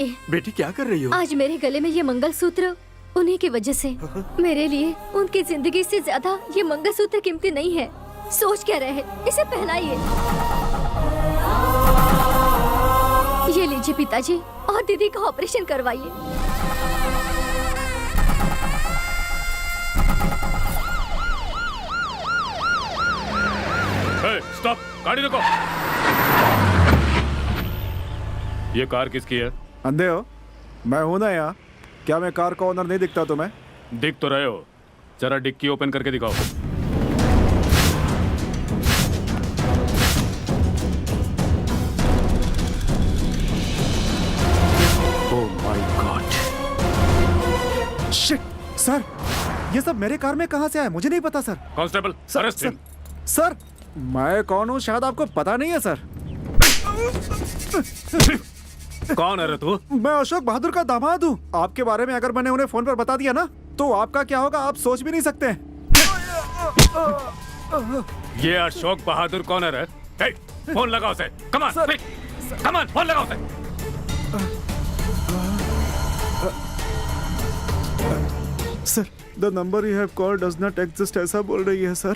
बेटी क्या कर रही हो? आज मेरे गले में ये मंगलसूत्र उन्हीं की वजह से मेरे लिए उनकी जिंदगी से ज्यादा ये मंगलसूत्र कीमती नहीं है। सोच क्या रहे, इसे पहनाइए। ये लीजिए पिताजी, और दीदी का ऑपरेशन करवाइए। स्टॉप, गाड़ी रोको। ये कार किसकी है? अंधे हो? मैं हूं ना यहाँ। क्या मैं कार का ओनर नहीं दिखता तुम्हें? दिख तो रहे हो, जरा डिक्की ओपन करके दिखाओ। Oh my God! Shit! Sir, ये सब मेरे कार में कहाँ से आया? मुझे नहीं पता sir. Constable, arrest him. Sir, मैं कौन हूँ शायद आपको पता नहीं है सर। कौन है रे तू? मैं अशोक बहादुर का दामाद हूँ। आपके बारे में अगर मैंने उन्हें फोन पर बता दिया ना, तो आपका क्या होगा आप सोच भी नहीं सकते। ये अशोक बहादुर कौन है रे? हे, फोन लगाओ उसे। Come on, quick, come on, phone लगाओ उसे। Sir, the number you have called does not exist, ऐसा बोल रही है सर।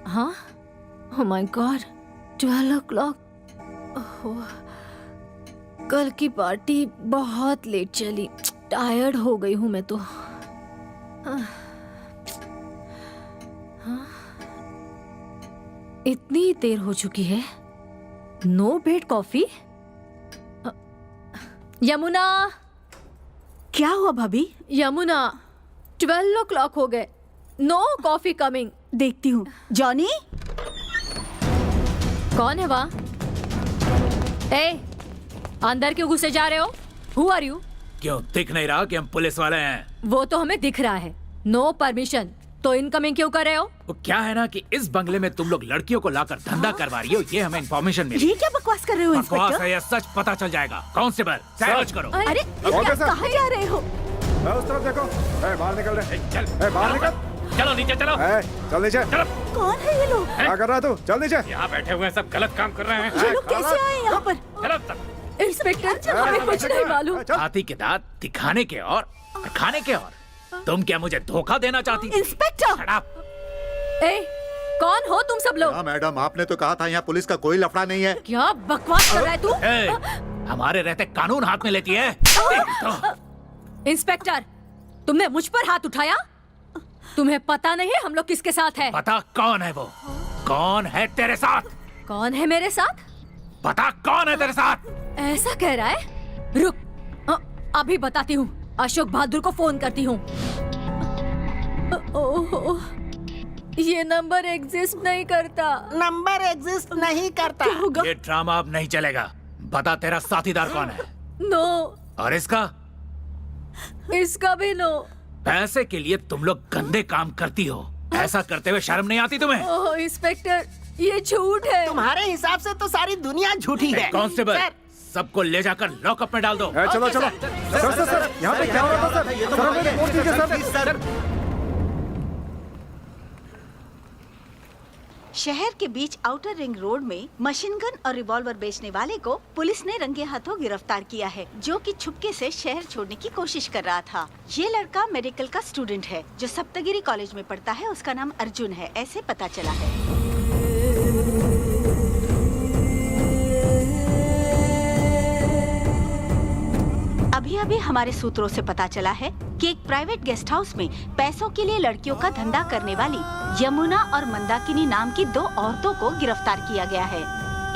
हाँ? Oh my God, 12 o'clock। कल की पार्टी बहुत लेट चली, टायर्ड हो गई हूँ मैं तो। इतनी देर हो चुकी है, नो बेड कॉफी। यमुना, क्या हुआ भाभी? यमुना, 12 o'clock हो गए, नो कॉफी कमिंग। देखती हूँ। जॉनी, कौन है वहाँ? ए, अंदर क्यों घुसे जा रहे हो? Who are you? क्यों दिख नहीं रहा कि हम पुलिस वाले हैं? वो तो हमें दिख रहा है। नो परमिशन, तो इनकमिंग क्यों कर रहे हो? वो क्या है ना कि इस बंगले में तुम लोग लड़कियों को लाकर धंधा करवा रही हो, ये हमें इन्फॉर्मेशन मिली। ये क्या बकवास कर रहे हो बकवास इंस्पेक्टर? है या सच पता चल जाएगा। कांस्टेबल, सर्च करो। अरे ओके सर। कहाँ जा रहे हो? उस तरफ देखो। बाहर निकल रहे। चल, बाहर निकल। चलो नीचे चलो। चल नीचे। चलो, कौन है ये लोग? क्या कर रहा है तू? चल नीचे। यहाँ बैठे हुए हैं, सब गलत काम कर रहे हैं। ये लोग कैसे आए यहाँ पर? चलो सब। इंस्पेक्टर, हमें कुछ नहीं मालूम। हाथी के दांत दिखाने के और खाने के और। तुम क्या मुझे धोखा देना चाहती थी? इंस्पेक्टर! Shut up! ए, कौन हो तुम सब लोग? हाँ मैडम, आपने तो कहा था यहाँ पुलिस का कोई लफड़ा नहीं है। क्या बकवास कर रहा है तू? ए, हमारे रहते कानून हाथ में लेती है। इंस्पेक्टर, तुमने मुझ पर हाथ उठाया? तुम्हें पता नहीं है हम लोग किसके साथ है? पता कौन है वो? कौन है तेरे साथ? कौन है मेरे साथ? पता कौन है तेरे साथ? ऐसा कह रहा है? रुक, अभी बताती हूँ। अशोक बहादुर को फोन करती हूँ। ओह, ये नंबर एग्जिस्ट नहीं करता। नंबर एग्जिस्ट नहीं करता। ये ड्रामा अब नहीं चलेगा। बता तेरा साथीदार कौन है? नो। और इसका? इसका भी नो। पैसे के लिए तुम लोग गंदे काम करती हो। ऐसा करते हुए शर्म नहीं आती तुम्हें? ओह इंस्पेक्टर, ये झूठ है। तुम्हारे हिसाब से तो सारी दुनिया झूठी है। कांस्टेबल, सबको ले जाकर लॉकअप में डाल दो। चलो चलो। सर, यहाँ पे क्या हो रहा था सर? सर, हमें रिपोर्ट कीजिए सर। शहर के बीच आउटर रिंग रोड में मशीन गन और रिवॉल्वर बेचने वाले को पुलिस ने रंगे हाथों गिरफ्तार किया है, जो कि छुपके से शहर छोड़ने की कोशिश कर रहा था। ये लड़का मेडिकल का स्टूडेंट है जो सप्तगिरी कॉलेज में पढ़ता है। उसका नाम अर्जुन है, ऐसे पता चला है। अभी अभी हमारे सूत्रों से पता चला है कि एक प्राइवेट गेस्ट हाउस में पैसों के लिए लड़कियों का धंधा करने वाली यमुना और मंदाकिनी नाम की 2 औरतों को गिरफ्तार किया गया है।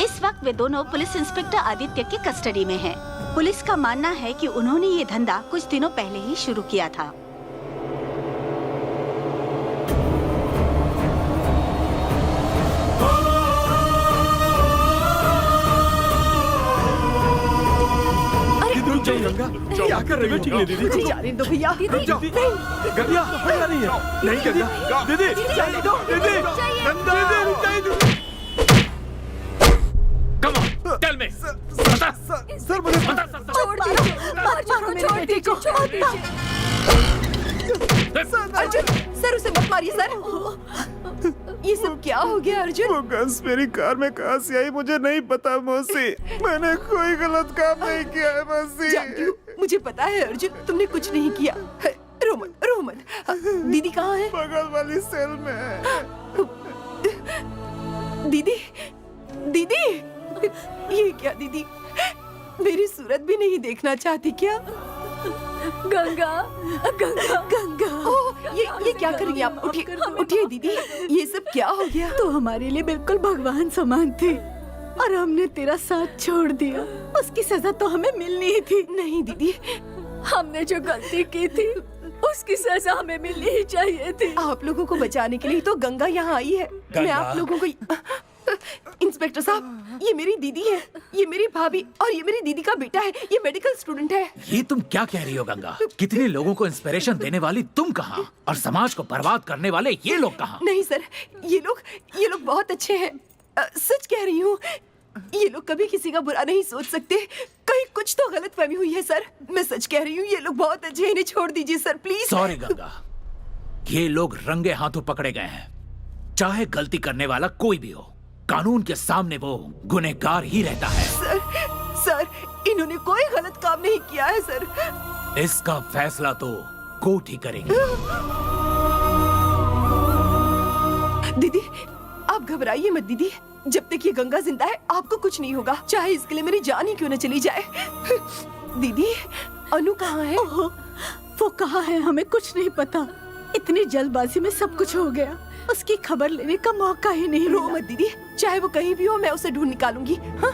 इस वक्त वे दोनों पुलिस इंस्पेक्टर आदित्य की कस्टडी में हैं। पुलिस का मानना है कि उन्होंने ये धंधा कुछ दिनों पहले ही शुरू किया था। गंगा, क्या कर रही हो? मुझे जाने दो भैया। गंगा, भैया नहीं है। नहीं गंगा, दीदी, जाने दो। दीदी, Ganga, Come on, tell me. बता। सर मुझे बता। छोड़ दीजिए, मारो मेरे बेटे को। छोड़ दीजिए। अर्जुन सर उसे मत मारिए सर। ये सब क्या हो गया अर्जुन? वो गन्स मेरी कार में कहाँ से आई मुझे नहीं पता मौसी। मैंने कोई गलत काम नहीं किया है मौसी। जानती हूँ, मुझे पता है अर्जुन तुमने कुछ नहीं किया। रो मत रो मत। दीदी कहाँ है? बगल वाली सेल में है। दीदी दीदी ये क्या दीदी? मेरी सूरत भी नहीं देखना चाहती क्या? गंगा गंगा गंगा। ओह ये क्या कर रही हैं आप? उठिए उठिए दीदी, ये सब क्या हो गया? तो हमारे लिए बिल्कुल भगवान समान थी और हमने तेरा साथ छोड़ दिया। उसकी सजा तो हमें मिलनी ही थी। नहीं दीदी, हमने जो गलती की थी उसकी सजा हमें मिलनी ही चाहिए थी। आप लोगों को बचाने के लिए तो गंगा यहाँ आई है। मैं आप लोगों को इंस्पेक्टर साहब, ये मेरी दीदी है, ये मेरी भाभी और ये मेरी दीदी का बेटा है। ये मेडिकल स्टूडेंट है। ये तुम क्या कह रही हो गंगा? कितने लोगों को इंस्पिरेशन देने वाली तुम कहाँ और समाज को बर्बाद करने वाले ये लोग कहाँ? नहीं सर, ये लोग बहुत अच्छे हैं। सच कह रही हूँ, ये लोग कभी किसी का बुरा नहीं सोच सकते। कहीं कुछ तो गलतफहमी हुई है सर। मैं सच कह रही हूँ, ये लोग बहुत अच्छे हैं। इन्हें छोड़ दीजिए सर प्लीज। सॉरी गंगा, ये लोग रंगे हाथों पकड़े गए हैं। चाहे गलती करने वाला कोई भी हो, कानून के सामने वो गुनहगार ही रहता है। सर इन्होंने कोई गलत काम नहीं किया है सर। इसका फैसला तो कोर्ट ही करेगी। दीदी आप घबराइए मत दीदी। जब तक ये गंगा जिंदा है आपको कुछ नहीं होगा, चाहे इसके लिए मेरी जान ही क्यों न चली जाए। दीदी अनु कहाँ है? ओहो, वो कहाँ है हमें कुछ नहीं पता। इतनी जल्दबाजी में सब कुछ हो गया, उसकी खबर लेने का मौका ही नहीं रो मिला। मत दीदी, चाहे वो कहीं भी हो मैं उसे ढूंढ निकालूंगी। हाँ?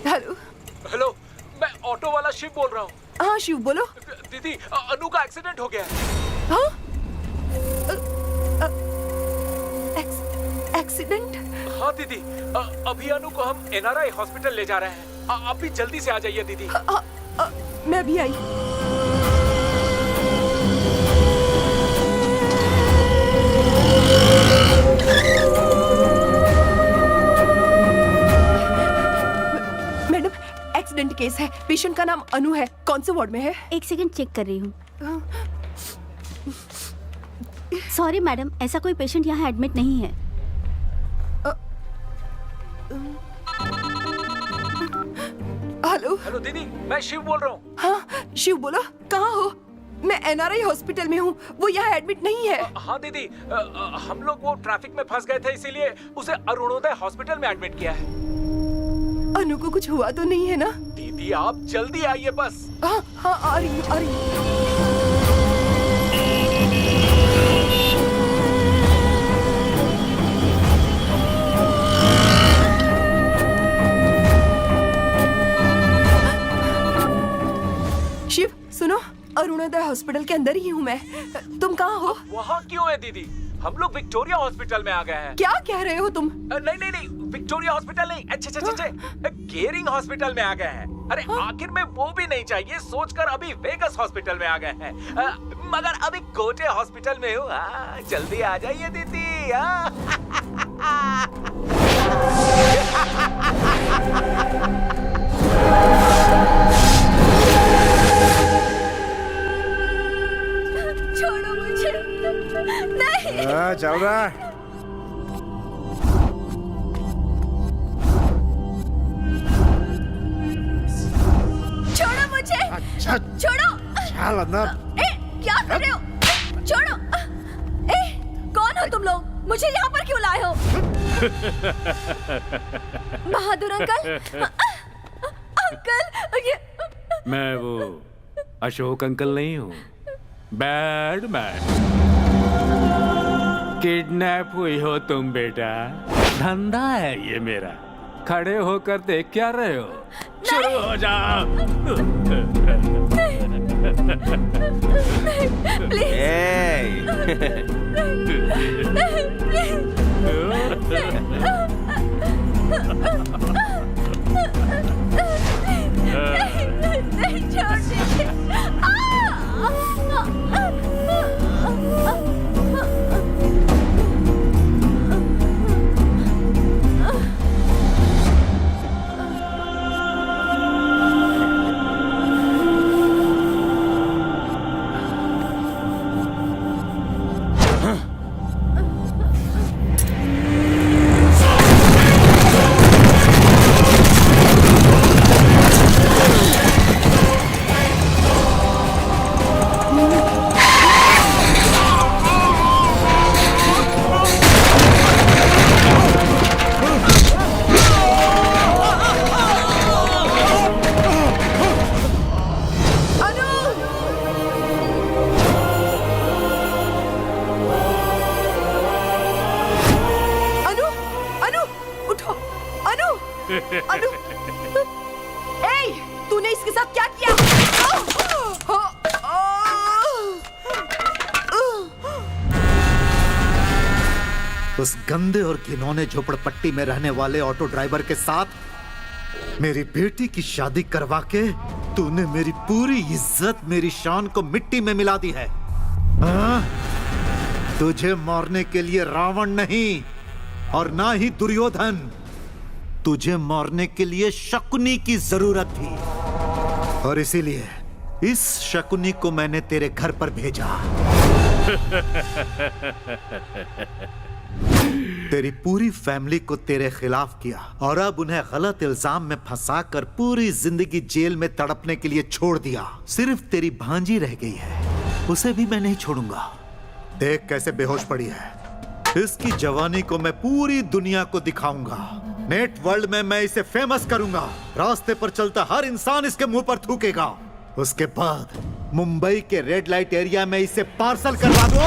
हेलो हेलो, मैं ऑटो वाला शिव बोल रहा हूँ। हाँ शिव बोलो। दीदी अनु का एक्सीडेंट हो गया है। हाँ? एक्सीडेंट? हाँ दीदी, अभी अनु को हम NRI हॉस्पिटल ले जा रहे हैं। आप भी जल्दी से आ जाइए दीदी। मैं भी आई। मैडम एक्सीडेंट केस है, पेशेंट का नाम अनु है। कौन से वार्ड में है? एक सेकंड चेक कर रही हूँ। सॉरी मैडम, ऐसा कोई पेशेंट यहाँ एडमिट नहीं है। हेलो हेलो दीदी, मैं शिव बोल रहा हूँ। हाँ शिव बोलो, कहाँ हो? मैं NRI हॉस्पिटल में हूँ, वो यहाँ एडमिट नहीं है। हाँ दीदी, हम लोग वो ट्रैफिक में फंस गए थे, इसीलिए उसे अरुणोदय हॉस्पिटल में एडमिट किया है। अनु को कुछ हुआ तो नहीं है ना? दीदी आप जल्दी आइए बस। हाँ हाँ आ रही हूँ, आ रही हूँ। शिव सुनो, अरुणोदय हॉस्पिटल के अंदर ही हूँ मैं। तुम कहाँ हो? वहाँ क्यों है दीदी? हम लोग विक्टोरिया हॉस्पिटल में आ गए हैं। क्या कह रहे हो तुम? नहीं नहीं नहीं, विक्टोरिया हॉस्पिटल नहीं, अच्छे केयरिंग हॉस्पिटल में आ गए हैं। अरे आखिर में वो भी नहीं चाहिए सोचकर अभी वेगस हॉस्पिटल में आ गए हैं। मगर अभी कोटे हॉस्पिटल में हूँ। जल्दी आ जाइए दीदी। छोड़ो मुझे। नहीं। चल रहा है। छोड़ो मुझे। अच्छा छोड़ो। चल अंदर। ए, क्या कर रहे हो? छोड़ो। ए, कौन हो तुम लोग? मुझे यहाँ पर क्यों लाए हो? बहादुर अंकल। अंकल ये मैं वो अशोक अंकल नहीं हूँ, बैड मैन। किडनैप हुई हो तुम बेटा, धंधा है ये मेरा। खड़े होकर देख क्या रहे हो? शुरू हो जाओ। नहीं छोड़ दीजिए। उस गंदे और घिनौने झोपड़पट्टी में रहने वाले ऑटो ड्राइवर के साथ मेरी बेटी की शादी करवा के तूने मेरी पूरी इज्जत, मेरी शान को मिट्टी में मिला दी है। हाँ? तुझे मारने के लिए रावण नहीं और ना ही दुर्योधन, तुझे मारने के लिए शकुनी की जरूरत थी और इसीलिए इस शकुनी को मैंने तेरे घर पर भेजा। तेरी पूरी फैमिली को तेरे खिलाफ किया और अब उन्हें गलत इल्जाम में फंसाकर पूरी जिंदगी जेल में तड़पने के लिए छोड़ दिया। सिर्फ तेरी भांजी रह गई है, उसे भी मैं नहीं छोड़ूंगा। देख कैसे बेहोश पड़ी है। इसकी जवानी को मैं पूरी दुनिया को दिखाऊंगा। नेट वर्ल्ड में मैं इसे फेमस करूंगा। रास्ते पर चलता हर इंसान इसके मुंह पर थूकेगा। उसके बाद मुंबई के रेड लाइट एरिया में इसे पार्सल करवा दो।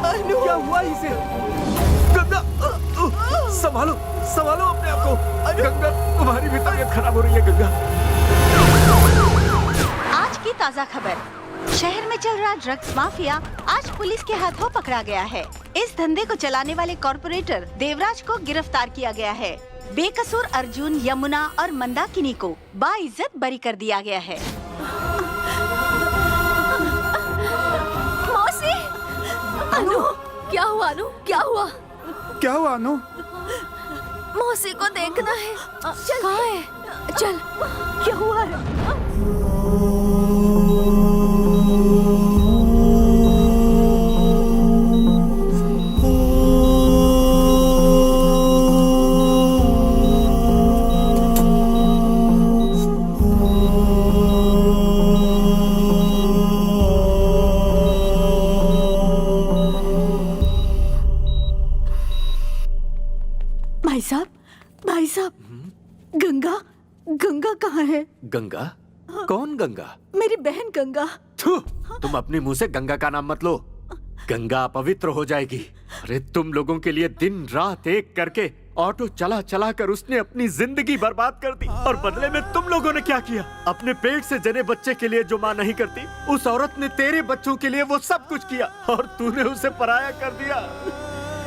अनु क्या हुआ इसे? गंगा संभालो संभालो अपने आप को। गंगा तुम्हारी भी तबीयत खराब हो रही है गंगा। आज की ताज़ा खबर, शहर में चल रहा ड्रग्स माफिया आज पुलिस के हाथों पकड़ा गया है। इस धंधे को चलाने वाले कॉर्पोरेटर देवराज को गिरफ्तार किया गया है। बेकसूर अर्जुन, यमुना और मंदाकिनी को बाइज्जत बरी कर दिया गया है। मौसी! अनु, क्या हुआ अनु? क्या हुआ? क्या हुआ अनु? मौसी को देखना है। चल, कहाँ है? चल। क्या हुआ है? भाई साहब, गंगा गंगा कहाँ है? गंगा? कौन गंगा? मेरी बहन गंगा। थू, तुम अपने मुंह से गंगा का नाम मत लो। गंगा अपवित्र हो जाएगी। अरे तुम लोगों के लिए दिन रात एक करके ऑटो चला चला कर उसने अपनी जिंदगी बर्बाद कर दी। और बदले में तुम लोगों ने क्या किया? अपने पेट से जने बच्चे के लिए जो माँ नहीं करती, उस औरत ने तेरे बच्चों के लिए वो सब कुछ किया और तूने उसे पराया कर दिया।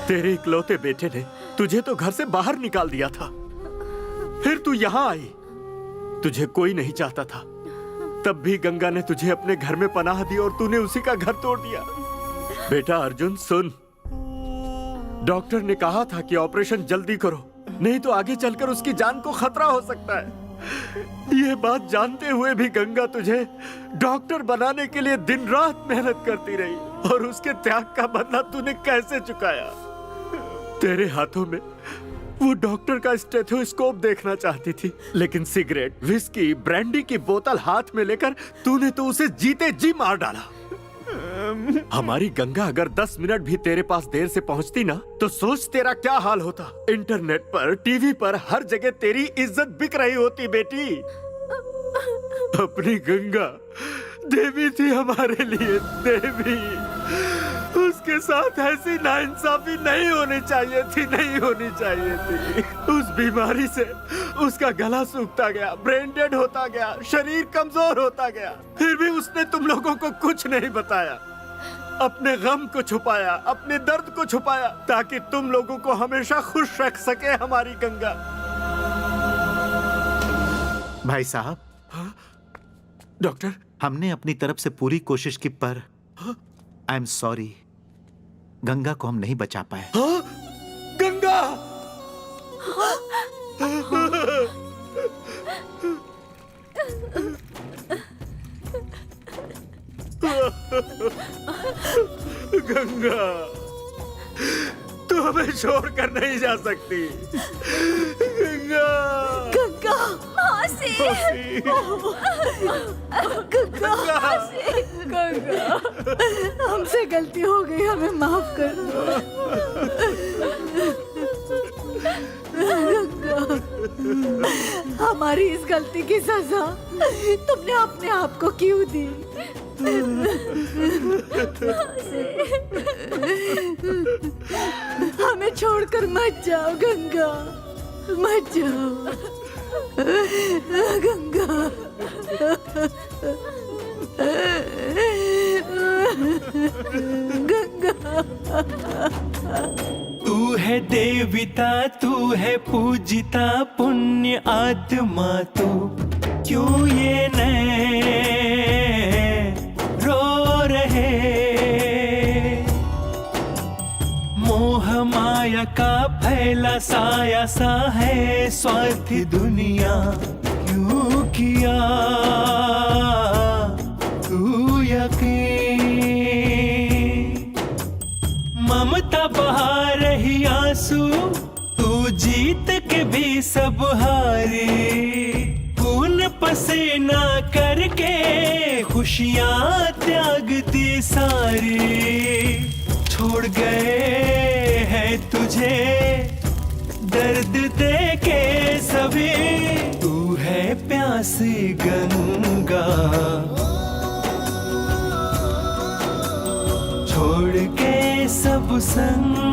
तेरे इकलौते बेटे ने तुझे तो घर से बाहर निकाल दिया था, फिर तू यहाँ आई। तुझे कोई नहीं चाहता था, तब भी गंगा ने तुझे अपने घर में पनाह दी और तूने उसी का घर तोड़ दिया। बेटा अर्जुन सुन, डॉक्टर ने कहा था कि ऑपरेशन जल्दी करो, नहीं तो आगे चलकर उसकी जान को खतरा हो सकता है। ये बात जानते हुए भी गंगा तुझे डॉक्टर बनाने के लिए दिन रात मेहनत करती रही और उसके त्याग का बदला तूने कैसे चुकाया? तेरे हाथों में वो डॉक्टर का स्टेथोस्कोप देखना चाहती थी, लेकिन सिगरेट, विस्की, ब्रांडी की बोतल हाथ में लेकर तूने तो उसे जीते जी मार डाला। हमारी गंगा अगर 10 मिनट भी तेरे पास देर से पहुंचती ना, तो सोच तेरा क्या हाल होता। इंटरनेट पर, टीवी पर हर जगह तेरी इज्जत बिक रही होती बेटी। अपनी गंगा देवी थी हमारे लिए, देवी। उसके साथ ऐसी नाइंसाफी नहीं होनी चाहिए थी, नहीं होनी चाहिए थी। उस बीमारी से उसका गला सूखता गया, ब्रेन डेड होता गया, शरीर कमजोर होता गया, फिर भी उसने तुम लोगों को कुछ नहीं बताया। अपने गम को छुपाया, अपने दर्द को छुपाया, ताकि तुम लोगों को हमेशा खुश रख सके हमारी गंगा। भाई साहब, डॉक्टर, हमने अपनी तरफ से पूरी कोशिश की, पर आई एम सॉरी, गंगा को हम नहीं बचा पाए। गंगा! गंगा, तू हमें छोड़कर नहीं जा सकती। गंगा! गंगा! मौसी! गंगा! गंगा! हमसे गलती हो गई, हमें माफ कर दो। गंगा, हमारी इस गलती की सजा तुमने अपने आप को क्यों दी? हमें छोड़कर मत जाओ गंगा, मत जाओ गंगा। गंगा, तू है देविता, तू है पूजिता, पुण्य आत्मा तू, क्यों ये नैन रो रहे? मोह माया का फैला साया सा है स्वार्थी दुनिया, क्यों किया तू यकीन? ममता बहा रही आंसू, तू जीत के भी सब हारी। खून पसीना करके खुशियाँ त्यागती सारी। छोड़ गए हैं तुझे दर्द दे के सभी। तू है प्यासी गंगा, छोड़ के सब संग